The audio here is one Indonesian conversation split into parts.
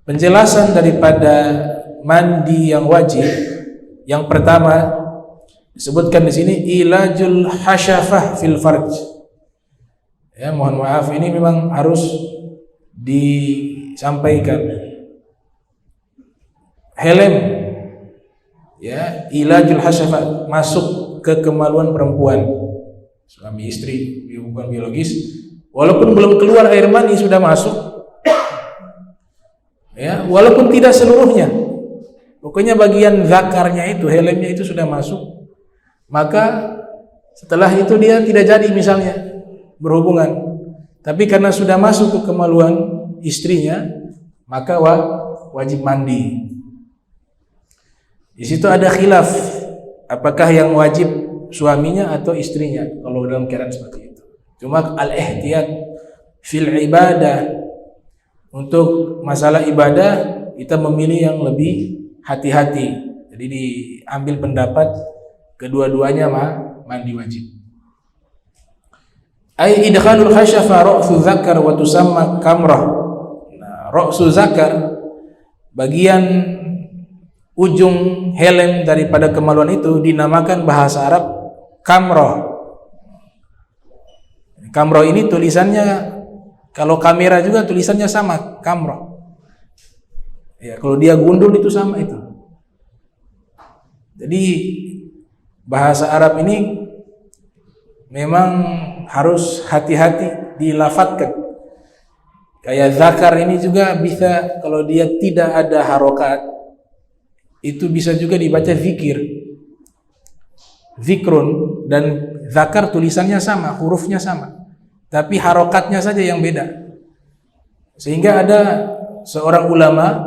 Penjelasan daripada mandi yang wajib yang pertama disebutkan di sini ilajul hasyafah fil farj. Ya, mohon maaf ini memang harus disampaikan. Helm, ya, ilajul hasyafah, masuk ke kemaluan perempuan, suami istri, hubungan biologis, walaupun belum keluar air mani sudah masuk. Ya, walaupun tidak seluruhnya, pokoknya bagian zakarnya itu, helmnya itu sudah masuk, maka setelah itu dia tidak jadi misalnya berhubungan, tapi karena sudah masuk ke kemaluan istrinya, maka wajib mandi. Di situ ada khilaf, apakah yang wajib suaminya atau istrinya kalau dalam keadaan seperti itu. Cuma al-ihtiyat fil ibadah, untuk masalah ibadah kita memilih yang lebih hati-hati. Jadi diambil pendapat kedua-duanya mandi wajib. Ai idkhalul khasyafa ra'su zakar wa tusamma kamrah. Nah, ra'su zakar, bagian ujung helm daripada kemaluan itu dinamakan bahasa Arab kamrah. Kamrah ini tulisannya, kalau kamera juga tulisannya sama, kamrah. Ya, kalau dia gundul itu sama itu. Jadi bahasa Arab ini memang harus hati-hati dilafatkan. Kayak zakar ini juga bisa, kalau dia tidak ada harokat, itu bisa juga dibaca zikir, zikrun, dan zakar tulisannya sama, hurufnya sama, tapi harokatnya saja yang beda. Sehingga ada seorang ulama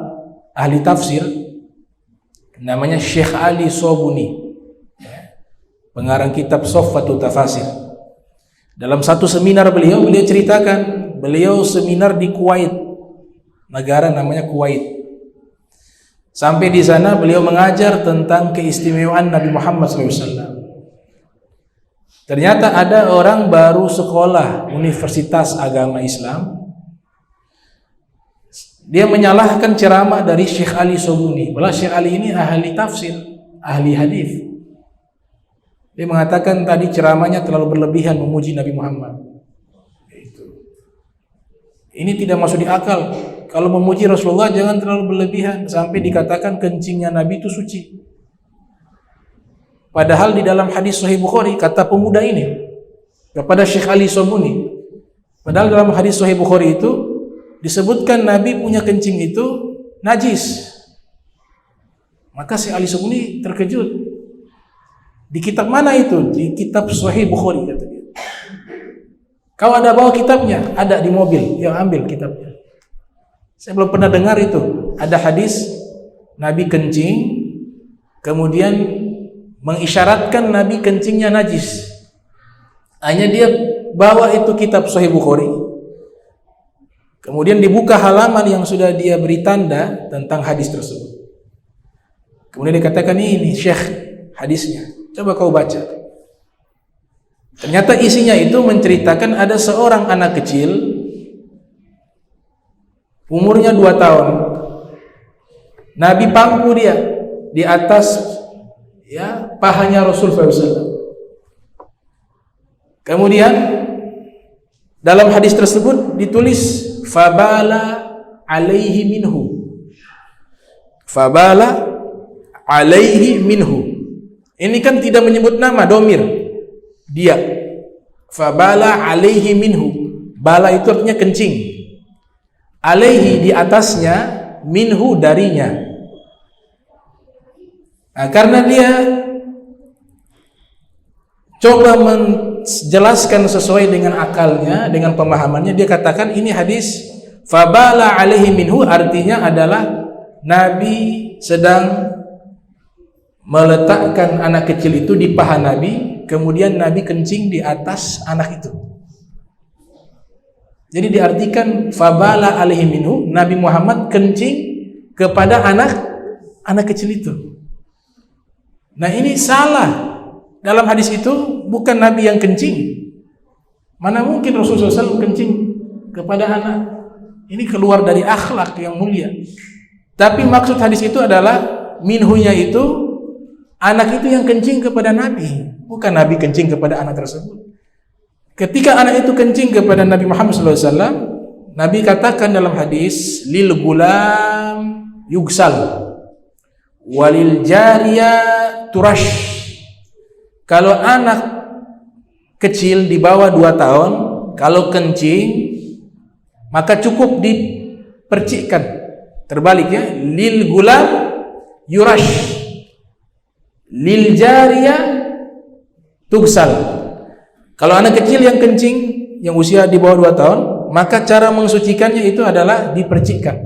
ahli tafsir namanya Syekh Ali Sobuni, pengarang kitab Sofwatu Tafasir. Dalam satu seminar beliau ceritakan, beliau seminar di Kuwait, negara namanya Kuwait. Sampai di sana beliau mengajar tentang keistimewaan Nabi Muhammad SAW. Ternyata ada orang baru sekolah Universitas Agama Islam, dia menyalahkan ceramah dari Syekh Ali Sobuni. Bahwa Syekh Ali ini ahli tafsir, ahli hadis. Dia mengatakan tadi ceramahnya terlalu berlebihan memuji Nabi Muhammad. Ini tidak masuk di akal. Kalau memuji Rasulullah jangan terlalu berlebihan sampai dikatakan kencingnya Nabi itu suci. Padahal di dalam hadis Sahih Bukhari kata pemuda ini kepada Syekh Ali Sobuni, padahal dalam hadis Sahih Bukhari itu disebutkan Nabi punya kencing itu najis. Maka Syekh Ali Sobuni terkejut. Di kitab mana itu? Di kitab Sahih Bukhari, kata dia. Kau ada bawa kitabnya? Ada di mobil. Ya, ambil kitabnya. Saya belum pernah dengar itu. Ada hadis Nabi kencing, kemudian mengisyaratkan Nabi kencingnya najis. Hanya dia bawa itu kitab Sahih Bukhari. Kemudian dibuka halaman yang sudah dia beri tanda tentang hadis tersebut. Kemudian dikatakan ini Syekh hadisnya. Coba kau baca. Ternyata isinya itu menceritakan ada seorang anak kecil, umurnya 2 tahun. Nabi pangku dia di atas pahanya Rasul SAW. Kemudian dalam hadis tersebut ditulis fabala alaihi minhu. Fabala alaihi minhu. Ini kan tidak menyebut nama, domir dia. Fabala alaihi minhu. Bala itu artinya kencing. Alaihi di atasnya, minhu darinya. Nah, karena dia coba menjelaskan sesuai dengan akalnya, dengan pemahamannya, dia katakan ini hadis fabala alaihi minhu artinya adalah Nabi sedang meletakkan anak kecil itu di paha Nabi, kemudian Nabi kencing di atas anak itu. Jadi diartikan fabala alaihi minhu, Nabi Muhammad kencing kepada anak kecil itu. Nah, ini salah. Dalam hadis itu bukan Nabi yang kencing. Mana mungkin Rasulullah SAW kencing kepada anak. Ini keluar dari akhlak yang mulia. Tapi maksud hadis itu adalah minhunya itu anak itu yang kencing kepada Nabi, bukan Nabi kencing kepada anak tersebut. Ketika anak itu kencing kepada Nabi Muhammad SAW, Nabi katakan dalam hadis, lil gulam yugsal walil jariya turash. Kalau anak kecil di bawah 2 tahun, kalau kencing maka cukup dipercikkan. Terbalik ya, lil gulam yurash, lil jariya tugsal. Kalau anak kecil yang kencing yang usia di bawah 2 tahun, maka cara mensucikannya itu adalah dipercikkan.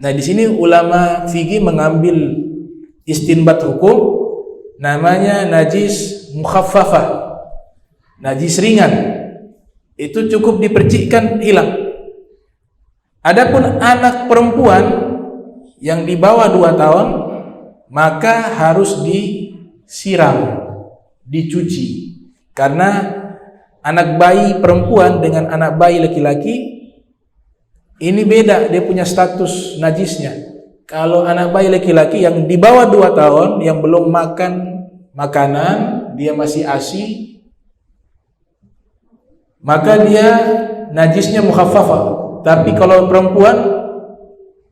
Nah, di sini ulama fikih mengambil istinbat hukum namanya najis mukhaffafah, najis ringan. Itu cukup dipercikkan hilang. Adapun anak perempuan yang di bawah 2 tahun maka harus disiram, dicuci. Karena anak bayi perempuan dengan anak bayi laki-laki ini beda, dia punya status najisnya. Kalau anak bayi laki-laki yang di bawah 2 tahun yang belum makan makanan, dia masih ASI, maka dia najisnya mukhaffafah. Tapi kalau perempuan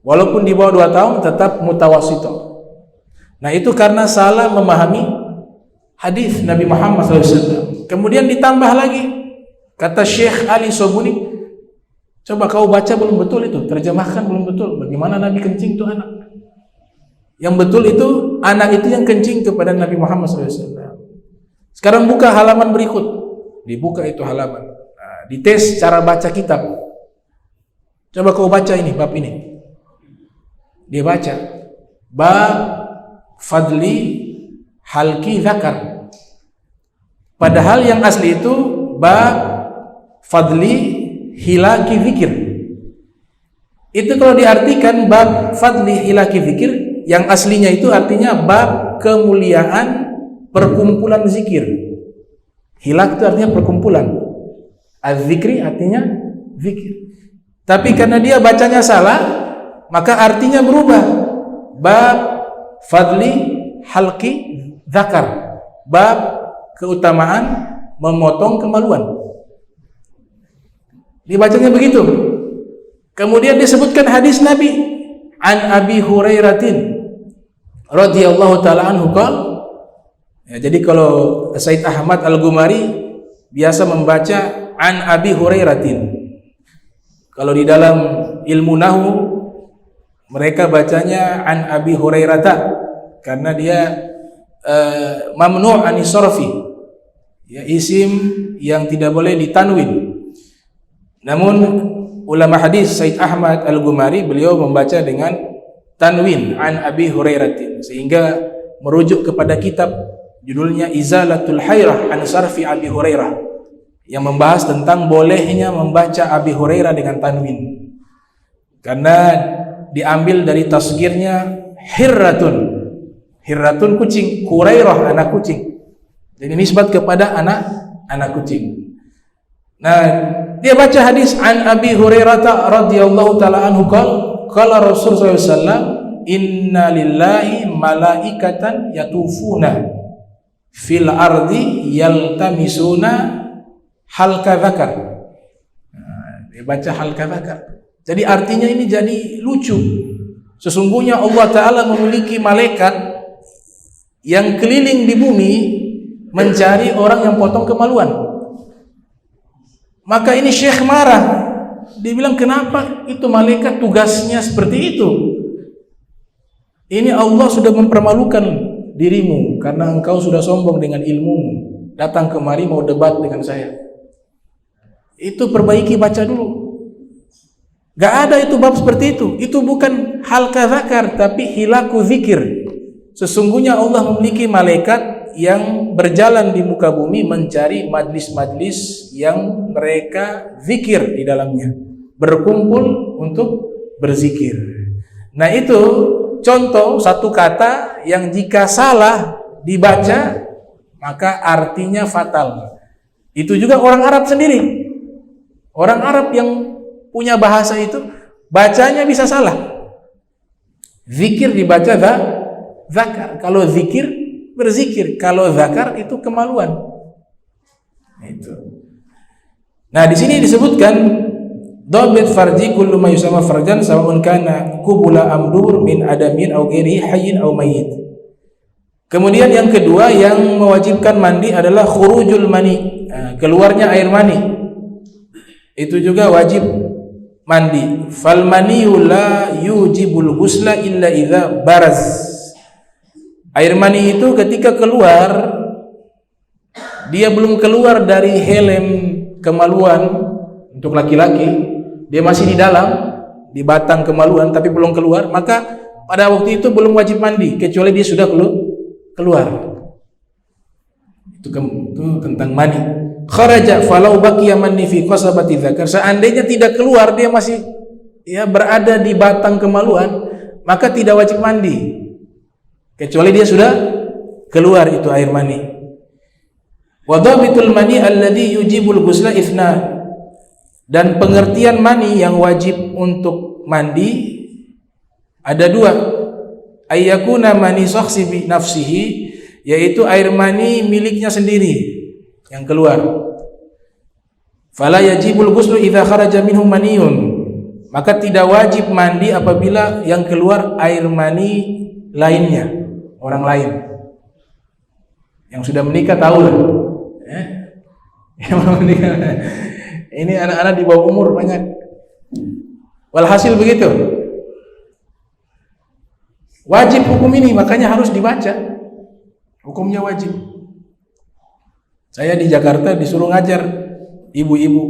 walaupun di bawah 2 tahun tetap mutawasithah. Nah, itu karena salah memahami hadis Nabi Muhammad SAW. Kemudian ditambah lagi, kata Syekh Ali Sobuni, coba kau baca belum betul itu, terjemahkan belum betul. Bagaimana Nabi kencing itu anak? Yang betul itu anak itu yang kencing kepada Nabi Muhammad SAW. Sekarang buka halaman berikut, dibuka itu halaman. Nah, dites cara baca kitab. Coba kau baca ini, bab ini. Dia baca bab fadli halki zakar. Padahal yang asli itu bab fadli hilaki zikir. Itu kalau diartikan bab fadli hilaki zikir, yang aslinya itu artinya bab kemuliaan perkumpulan zikir. Hilak itu artinya perkumpulan, az-zikri artinya zikir. Tapi karena dia bacanya salah, maka artinya berubah. Bab fadli halki zakar, bab keutamaan memotong kemaluan. Dibacanya begitu. Kemudian disebutkan hadis Nabi an Abi Hurairatin radhiyallahu taala anhu qala. Ya, jadi kalau Said Ahmad Al-Gumari biasa membaca an Abi Hurairatin. Kalau di dalam ilmu nahwu mereka bacanya an Abi Hurairata karena dia mamnu' anis sarfi. Ya, isim yang tidak boleh ditanwin. Namun ulama hadis Said Ahmad Al-Gumari beliau membaca dengan tanwin an Abi Hurairatin, sehingga merujuk kepada kitab judulnya Izalatul Hairah an Sarfi Abi Hurairah yang membahas tentang bolehnya membaca Abi Hurairah dengan tanwin, karena diambil dari tasgirnya Hirratun. Hirratun kucing, Hurairah anak kucing. Jadi nisbat kepada anak kucing. Nah, dia baca hadis an Abi Hurairah radhiyallahu taala anhu qala Rasul sallallahu alaihi wasallam inna lillahi malaikatan yatufuna fil ardi yaltamisuna halka dzakar. Nah, dia baca halka dzakar. Jadi artinya ini jadi lucu. Sesungguhnya Allah taala memiliki malaikat yang keliling di bumi mencari orang yang potong kemaluan. Maka ini Syekh marah. Dia bilang, kenapa itu malaikat tugasnya seperti itu? Ini Allah sudah mempermalukan dirimu karena engkau sudah sombong dengan ilmumu. Datang kemari mau debat dengan saya. Itu perbaiki, baca dulu. Gak ada itu bab seperti itu. Itu bukan halqa zakar, tapi hilaku zikir. Sesungguhnya Allah memiliki malaikat yang berjalan di muka bumi mencari majlis-majlis yang mereka zikir di dalamnya, berkumpul untuk berzikir. Nah, itu contoh satu kata yang jika salah dibaca maka artinya fatal. Itu juga orang Arab sendiri. Orang Arab yang punya bahasa itu bacanya bisa salah. Zikir dibaca zakar. Kalau zikir berzikir, kalau zakar itu kemaluan. Itu. Nah, di sini disebutkan dhabit farji kullu ma yusamma farjan sawa'un kana qubula amdur min adamin aw ghairihi hayyin aw mayyit. Kemudian yang kedua yang mewajibkan mandi adalah khurujul mani, keluarnya air mani. Itu juga wajib mandi. Fal maniyu la yujibul ghusla illa idza baraz. Air mani itu ketika keluar, dia belum keluar dari helm kemaluan untuk laki-laki, dia masih di dalam, di batang kemaluan tapi belum keluar, maka pada waktu itu belum wajib mandi kecuali dia sudah keluar. Itu tentang mani. Kharaja falau baqiya manni fi qasabati dzakar. Seandainya tidak keluar, dia masih berada di batang kemaluan, maka tidak wajib mandi kecuali dia sudah keluar itu air mani. Wa dhabitul mani alladhi yujibul ghusla itsna. Dan pengertian mani yang wajib untuk mandi ada dua. Ayyakuna mani shakhsi bi nafsihi, yaitu air mani miliknya sendiri yang keluar. Fala yajibul ghuslu idza kharaja minhu maniyun. Maka tidak wajib mandi apabila yang keluar air mani lainnya, orang lain. Yang sudah menikah tahu lah. Yang belum menikah. Ini anak-anak di bawah umur banyak. Walhasil begitu. Wajib hukum ini, makanya harus dibaca. Hukumnya wajib. Saya di Jakarta disuruh ngajar ibu-ibu.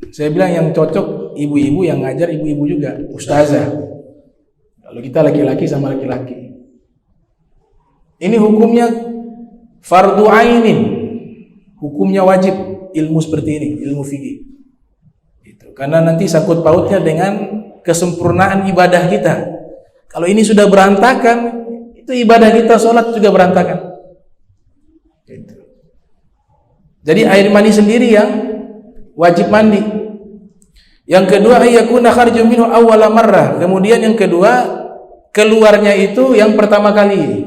Saya bilang yang cocok ibu-ibu, yang ngajar ibu-ibu juga, ustazah. Kalau kita laki-laki sama laki-laki. Ini hukumnya fardu ainin. Hukumnya wajib ilmu seperti ini, ilmu fikih. Itu. Karena nanti sangkut pautnya dengan kesempurnaan ibadah kita. Kalau ini sudah berantakan, itu ibadah kita, sholat juga berantakan. Gitu. Jadi air mani sendiri yang wajib mandi. Yang kedua, ayyakuna kharju minhu awwala marrah. Kemudian yang kedua, keluarnya itu yang pertama kali.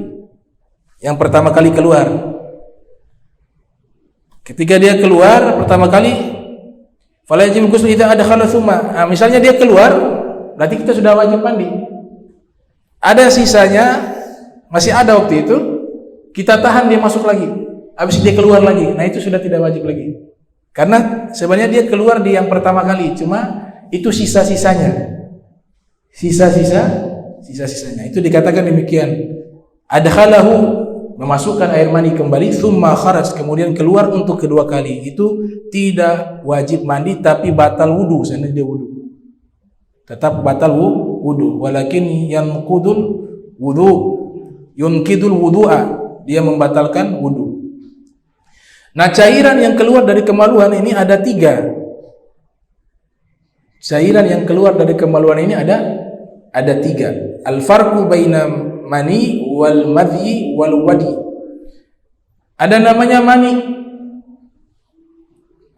Yang pertama kali keluar. Ketika dia keluar pertama kali, fala yajib ghusl idza adkhala tsumma. Misalnya dia keluar, berarti kita sudah wajib mandi. Ada sisanya, masih ada waktu itu, kita tahan dia masuk lagi. Habis dia keluar lagi. Nah, itu sudah tidak wajib lagi. Karena sebenarnya dia keluar di yang pertama kali, cuma itu sisa-sisanya. Sisa-sisanya. Itu dikatakan demikian. Adkhalahu, memasukkan air mani kembali, tsumma kharaj, kemudian keluar untuk kedua kali. Itu tidak wajib mandi tapi batal wudu, seandainya dia wudu. Tetap batal wudu, walakin yanqudul wudu, yunkidul wudu'a, dia membatalkan wudu. Nah, cairan yang keluar dari kemaluan ini ada 3. Cairan yang keluar dari kemaluan ini ada 3. Al-farqu baina mani wal madhi wal wadi. Ada namanya mani.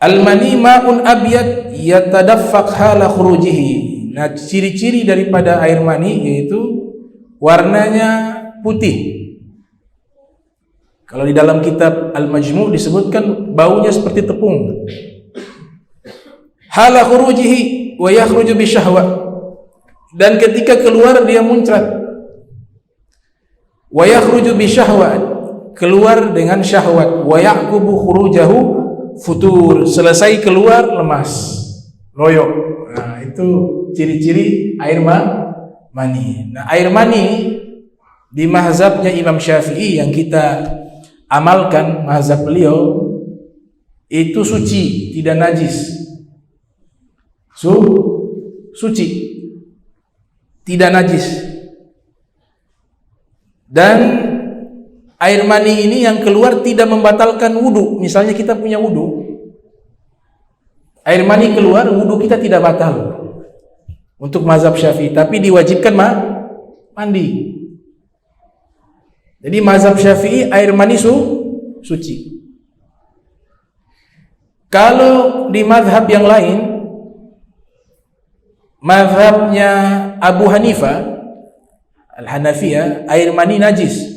Al-mani ma'un abyad yatadaffaq hala khurujihi. Nah, ciri-ciri daripada air mani yaitu warnanya putih. Kalau di dalam kitab Al-Majmu' disebutkan baunya seperti tepung. Hala khurujihi wa yakhruju bi syahwa. Dan ketika keluar dia muncrat. Wa yakhruju bi syahwa, keluar dengan syahwat. Wa yaqubu khurujahu futur, selesai keluar lemas, loyo. Nah, itu ciri-ciri air mani. Nah, air mani di mazhabnya Imam Syafi'i yang kita amalkan, mazhab beliau, itu suci, tidak najis. Suci, tidak najis. Dan air mani ini yang keluar tidak membatalkan wudu. Misalnya kita punya wudu, air mani keluar, wudu kita tidak batal untuk mazhab Syafi'i, tapi diwajibkan mandi. Jadi mazhab Syafi'i air mani suci. Kalau di mazhab yang lain, mazhabnya Abu Hanifah, Al-Hanafiyah, air mani najis.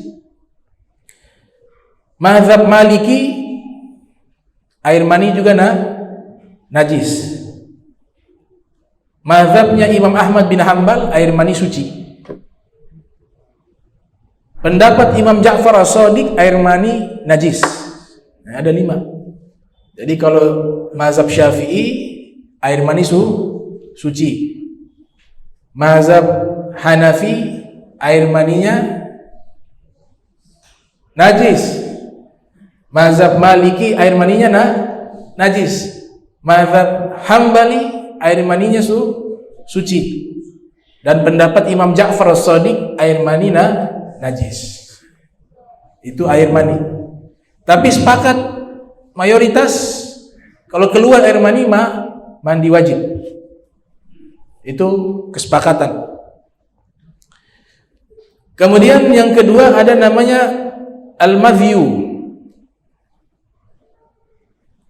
Mazhab Maliki, air mani juga najis. Mazhabnya Imam Ahmad bin Hanbal, air mani suci. Pendapat Imam Ja'far As-Shadiq, air mani najis. Nah, ada 5. Jadi kalau mazhab Syafi'i, air mani suci. Mazhab Hanafi, air maninya najis. Mazhab Maliki, air maninya najis. Mazhab Hambali, air maninya suci. Dan pendapat Imam Ja'far As-Shadiq, air mani najis. Itu air mani. Tapi sepakat mayoritas kalau keluar air mani mandi wajib. Itu kesepakatan. Kemudian yang kedua ada namanya al-madhyu.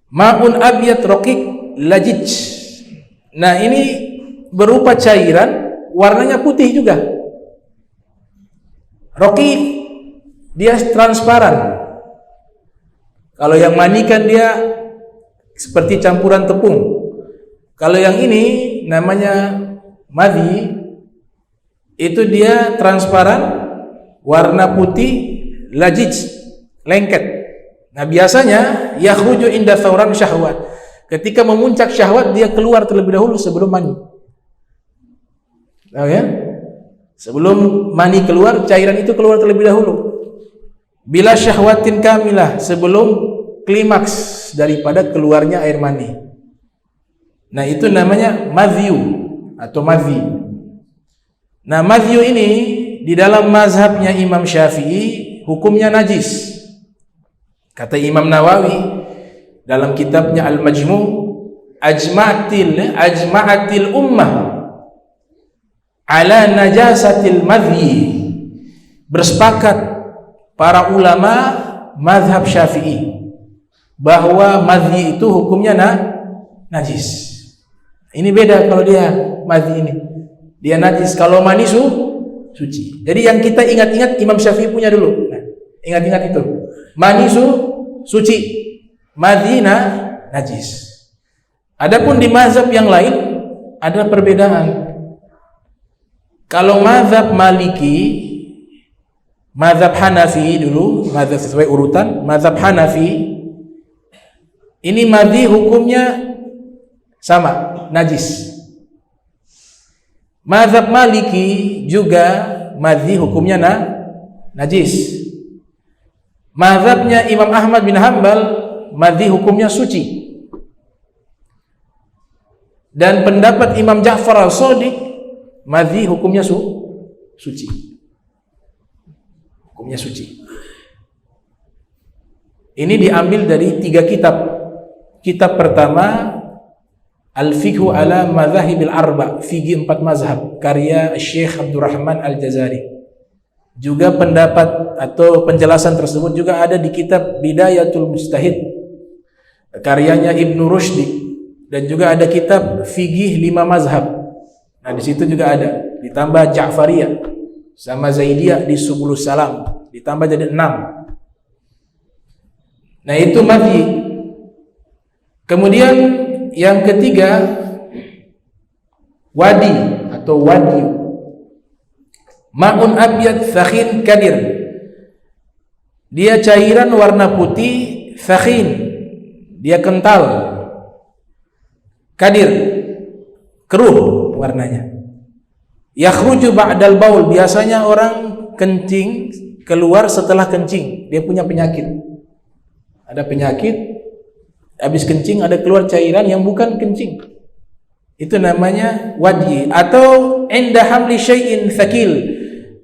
Ma'un abyad raqiq lajij. Nah, ini berupa cairan, warnanya putih juga. Raqiq, dia transparan. Kalau yang mani kan dia seperti campuran tepung. Kalau yang ini namanya madhi, itu dia transparan, warna putih, lajij, lengket. Nah, biasanya yakhruju inda thawran syahwat. Ketika memuncak syahwat, dia keluar terlebih dahulu sebelum mani. Tahu ya? Sebelum mani keluar, cairan itu keluar terlebih dahulu. Bila syahwatin kamilah, sebelum klimaks daripada keluarnya air mani. Nah, itu namanya madhyu atau madhi. Nah, madhyu ini di dalam mazhabnya Imam Syafi'i hukumnya najis. Kata Imam Nawawi dalam kitabnya Al-Majmu', ajma'atil ummah ala najasatil madhi. Bersepakat para ulama mazhab Syafi'i bahwa madhi itu hukumnya najis. Ini beda kalau dia madhi ini. Dia najis, kalau mani suci. Jadi yang kita ingat-ingat Imam Syafi'i punya dulu. Nah, ingat-ingat itu. Mani suci, madhi najis. Adapun di mazhab yang lain ada perbedaan. Kalau mazhab Maliki, mazhab Hanafi dulu, mazhab sesuai urutan, mazhab Hanafi ini madhi hukumnya sama, najis. Mazhab Maliki juga madhi hukumnya najis. Mazhabnya Imam Ahmad bin Hanbal, madhi hukumnya suci. Dan pendapat Imam Ja'far As-Shadiq, madhi hukumnya suci. Hukumnya suci. Ini diambil dari 3 kitab. Kitab pertama Al-Fiqhu ala Madhahibil Arba', Fiqih 4 mazhab, karya Syekh Abdurrahman Al-Jazari. Juga pendapat atau penjelasan tersebut juga ada di kitab Bidayatul Mujtahid, karyanya Ibnu Rushdi, dan juga ada kitab Fiqih 5 mazhab. Nah, di situ juga ada, ditambah Ja'fariyah sama Zaidiyah di Subulus Salam, ditambah jadi 6. Nah, itu madhi. Kemudian yang ketiga, wadi atau wadi. Ma'un abyad thakhin kadir. Dia cairan warna putih, thakhin. Dia kental. Kadir, keruh warnanya. Yakhruju ba'dal baul. Biasanya orang kencing keluar setelah kencing. Dia punya penyakit. Ada penyakit, habis kencing ada keluar cairan yang bukan kencing. Itu namanya wadi. Atau inda hamli syai'in thakil.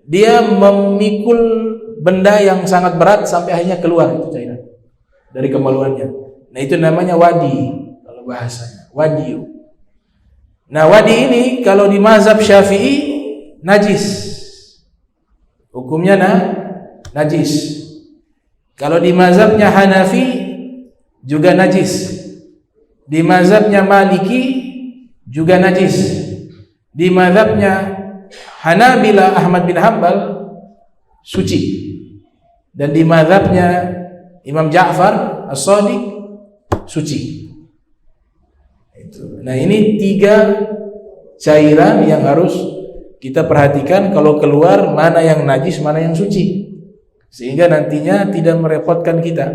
Dia memikul benda yang sangat berat sampai akhirnya keluar itu cairan dari kemaluannya. Nah, itu namanya wadi kalau bahasanya, wadi. Nah, wadi ini kalau di mazhab Syafi'i najis. Hukumnya najis. Kalau di mazhabnya Hanafi juga najis. Di mazhabnya Maliki juga najis. Di mazhabnya Hanabilah Ahmad bin Hambal suci, dan di mazhabnya Imam Ja'far As-Shadiq suci. Nah, ini 3 cairan yang harus kita perhatikan kalau keluar, mana yang najis, mana yang suci, sehingga nantinya tidak merepotkan kita.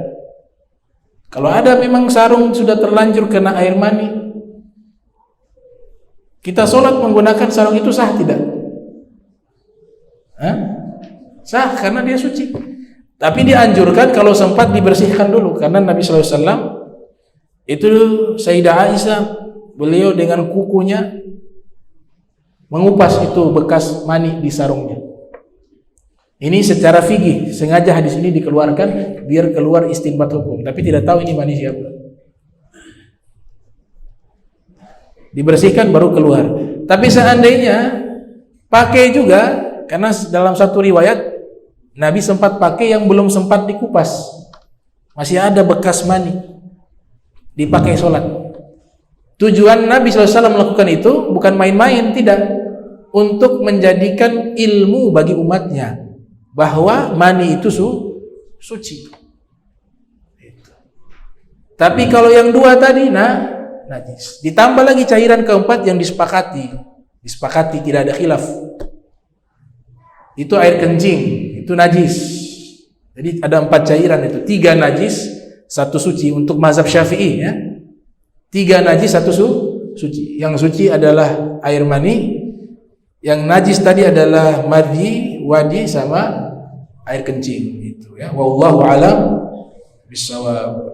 Kalau ada memang sarung sudah terlanjur kena air mani, kita sholat menggunakan sarung itu sah tidak? Sah, karena dia suci. Tapi dianjurkan kalau sempat dibersihkan dulu, karena Nabi SAW itu Sayyidah Aisyah, beliau dengan kukunya mengupas itu bekas mani di sarungnya. Ini secara fikih sengaja hadis ini dikeluarkan biar keluar istinbat hukum, tapi tidak tahu ini mani siapa. Dibersihkan baru keluar. Tapi seandainya pakai juga, karena dalam satu riwayat Nabi sempat pakai yang belum sempat dikupas, masih ada bekas mani, dipakai sholat. Tujuan Nabi SAW melakukan itu bukan main-main, tidak, untuk menjadikan ilmu bagi umatnya bahwa mani itu suci. Tapi kalau yang 2 tadi, najis. Ditambah lagi cairan keempat yang disepakati tidak ada khilaf, itu air kencing, itu najis. Jadi ada 4 cairan itu, 3 najis, 1 suci untuk mazhab Syafi'i ya. 3 najis, 1 suci. Yang suci adalah air mani, yang najis tadi adalah madhi, wadi sama air kencing itu ya. Wallahu a'lam bishawab.